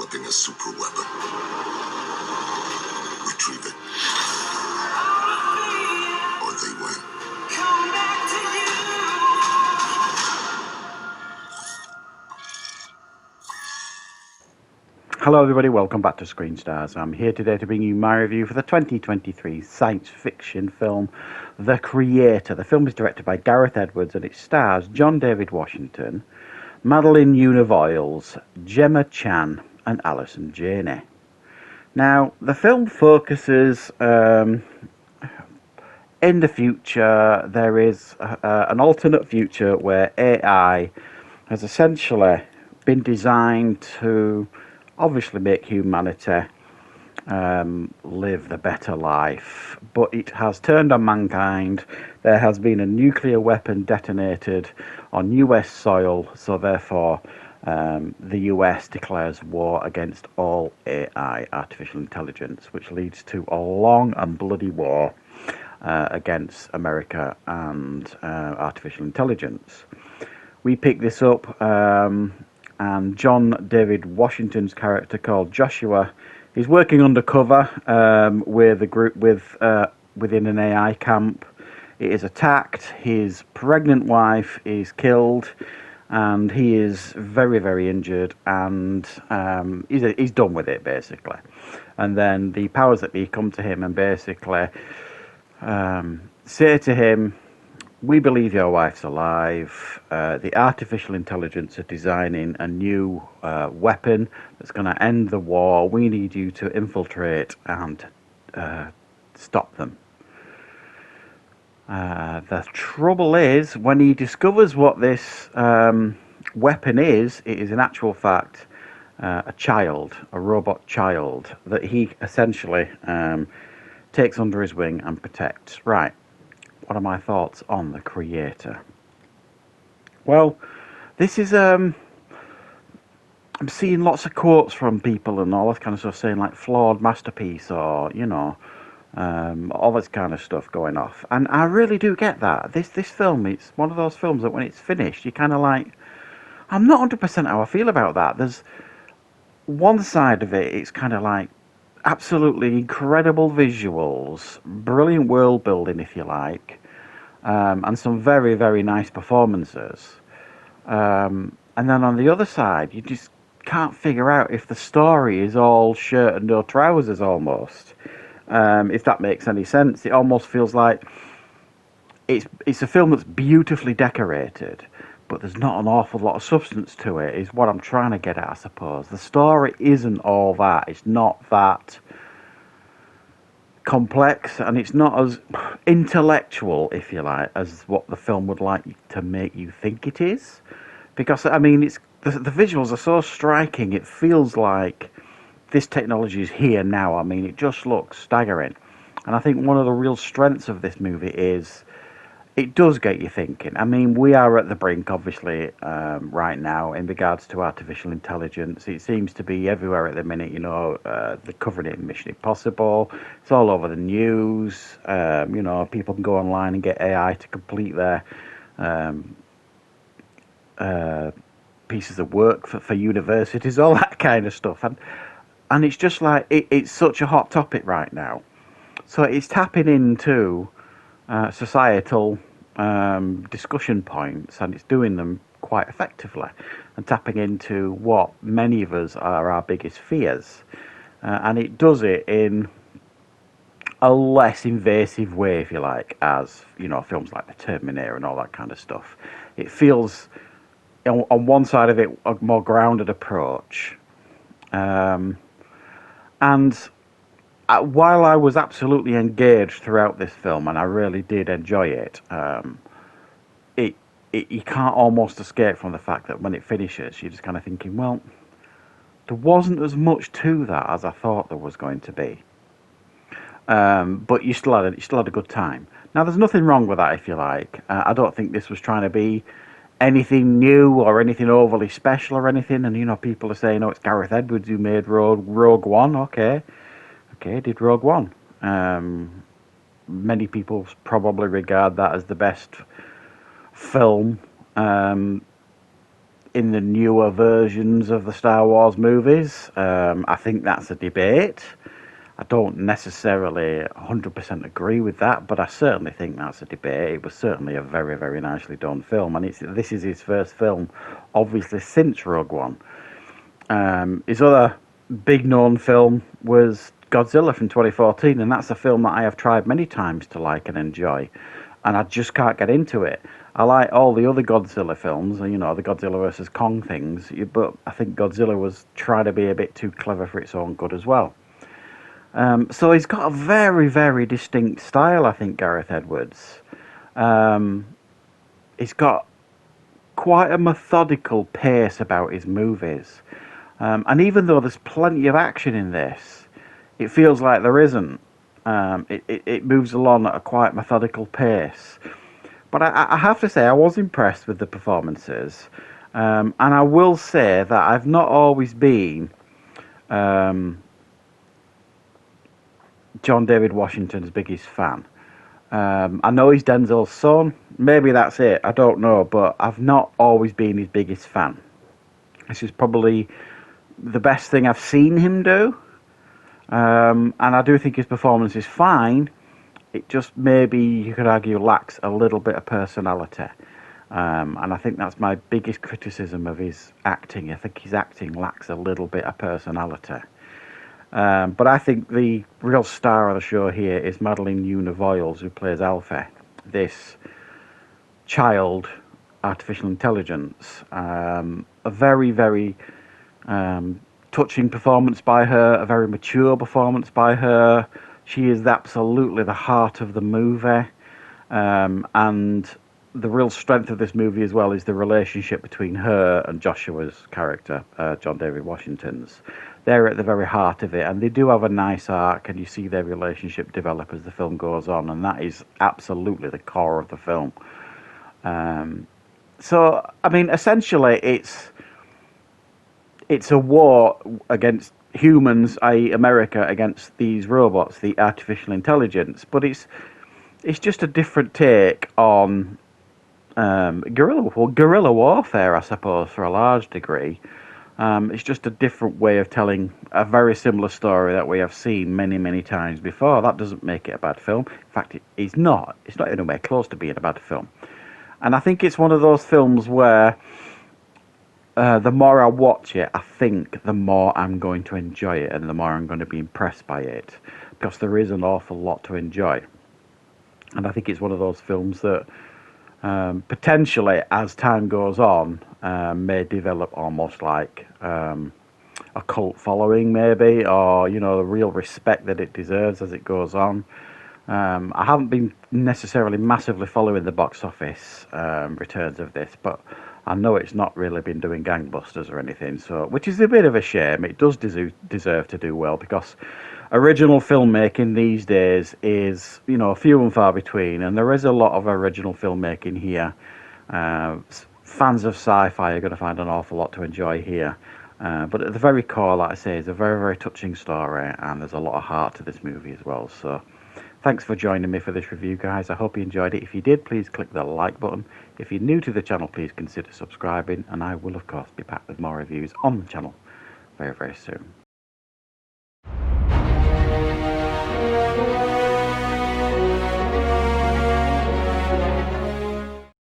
developing a super weapon. Retrieve it, or they win. Hello everybody, welcome back to Screenstars. I'm here today to bring you my review for the 2023 science fiction film The Creator. The film is directed by Gareth Edwards and it stars John David Washington, Madeline Univoyles, Gemma Chan and Alison Janney. Now, the film focuses in the future. There is an alternate future where AI has essentially been designed to obviously make humanity live the better life, but it has turned on mankind. There has been a nuclear weapon detonated on US soil, so therefore the US declares war against all AI, artificial intelligence, which leads to a long and bloody war against America and artificial intelligence. We pick this up and John David Washington's character, called Joshua, is working undercover with a group within an AI camp. It is attacked. His pregnant wife is killed, and he is very, very injured, and he's done with it basically. And then the powers that be come to him and basically say to him, "We believe your wife's alive. The artificial intelligence are designing a new weapon that's going to end the war. We need you to infiltrate and stop them." The trouble is, when he discovers what this weapon is, it is in actual fact a child, a robot child, that he essentially takes under his wing and protects. Right. What are my thoughts on The Creator? Well, this is I'm seeing lots of quotes from people and all that kind of stuff saying like flawed masterpiece, or all this kind of stuff going off, and I really do get that. This film, it's one of those films that when it's finished, you kind of like, I'm not 100% how I feel about that. There's one side of it, it's kind of like absolutely incredible visuals, brilliant world building, if you like, and some very, very nice performances. And then on the other side, you just can't figure out if the story is all shirt and no trousers almost. If that makes any sense. It almost feels like it's a film that's beautifully decorated, but there's not an awful lot of substance to it, is what I'm trying to get at, I suppose. The story isn't all that. It's not that complex, and it's not as intellectual, if you like, as what the film would like to make you think it is. Because, I mean, the visuals are so striking, it feels like this technology is here now. I mean, it just looks staggering. And I think one of the real strengths of this movie is it does get you thinking. I mean, we are at the brink, obviously, right now in regards to artificial intelligence. It seems to be everywhere at the minute. They're covering it in Mission Impossible. It's all over the news. People can go online and get AI to complete their pieces of work for universities, all that kind of stuff. And it's just like, it's such a hot topic right now. So it's tapping into societal discussion points, and it's doing them quite effectively, and tapping into what many of us are our biggest fears. And it does it in a less invasive way, if you like, as, films like The Terminator and all that kind of stuff. It feels, on one side of it, a more grounded approach. And while I was absolutely engaged throughout this film, and I really did enjoy it, you can't almost escape from the fact that when it finishes, you're just kind of thinking, well, there wasn't as much to that as I thought there was going to be. But you still had a good time. Now, there's nothing wrong with that, if you like. I don't think this was trying to be anything new or anything overly special or anything. And, people are saying, oh, it's Gareth Edwards who made Rogue One. Okay, did Rogue One. Many people probably regard that as the best film in the newer versions of the Star Wars movies. I think that's a debate. I don't necessarily 100% agree with that, but I certainly think that's a debate. It was certainly a very, very nicely done film, and this is his first film, obviously, since Rogue One. His other big-known film was Godzilla from 2014, and that's a film that I have tried many times to like and enjoy, and I just can't get into it. I like all the other Godzilla films, you know, the Godzilla versus Kong things, but I think Godzilla was trying to be a bit too clever for its own good as well. So he's got a very, very distinct style, I think, Gareth Edwards. He's got quite a methodical pace about his movies. And even though there's plenty of action in this, it feels like there isn't. It moves along at a quite methodical pace. But I have to say, I was impressed with the performances. And I will say that I've not always been John David Washington's biggest fan. I know he's Denzel's son. Maybe that's it. I don't know. But I've not always been his biggest fan. This is probably the best thing I've seen him do. And I do think his performance is fine. It just maybe, you could argue, lacks a little bit of personality. And I think that's my biggest criticism of his acting. I think his acting lacks a little bit of personality. But I think the real star of the show here is Madeline Una Voiles, who plays Alfie, this child artificial intelligence. A very, very touching performance by her, a very mature performance by her. She is absolutely the heart of the movie. And the real strength of this movie as well is the relationship between her and Joshua's character, John David Washington's. They're at the very heart of it, and they do have a nice arc, and you see their relationship develop as the film goes on, and that is absolutely the core of the film. So, I mean, essentially, it's a war against humans, i.e. America, against these robots, the artificial intelligence, but it's just a different take on guerrilla warfare, I suppose, for a large degree. It's just a different way of telling a very similar story that we have seen many, many times before. That doesn't make it a bad film. In fact, it's not. It's not anywhere close to being a bad film. And I think it's one of those films where the more I watch it, I think the more I'm going to enjoy it and the more I'm going to be impressed by it. Because there is an awful lot to enjoy. And I think it's one of those films that potentially, as time goes on, may develop almost like a cult following, maybe, or, you know, the real respect that it deserves as it goes on. I haven't been necessarily massively following the box office returns of this, but I know it's not really been doing gangbusters or anything, so which is a bit of a shame. It does deserve to do well, because original filmmaking these days is, you know, few and far between, and there is a lot of original filmmaking here. Fans of sci-fi are going to find an awful lot to enjoy here. But at the very core, like I say, it's a very, very touching story, and there's a lot of heart to this movie as well. So thanks for joining me for this review, guys. I hope you enjoyed it. If you did, please click the like button. If you're new to the channel, please consider subscribing, and I will, of course, be back with more reviews on the channel very, very soon.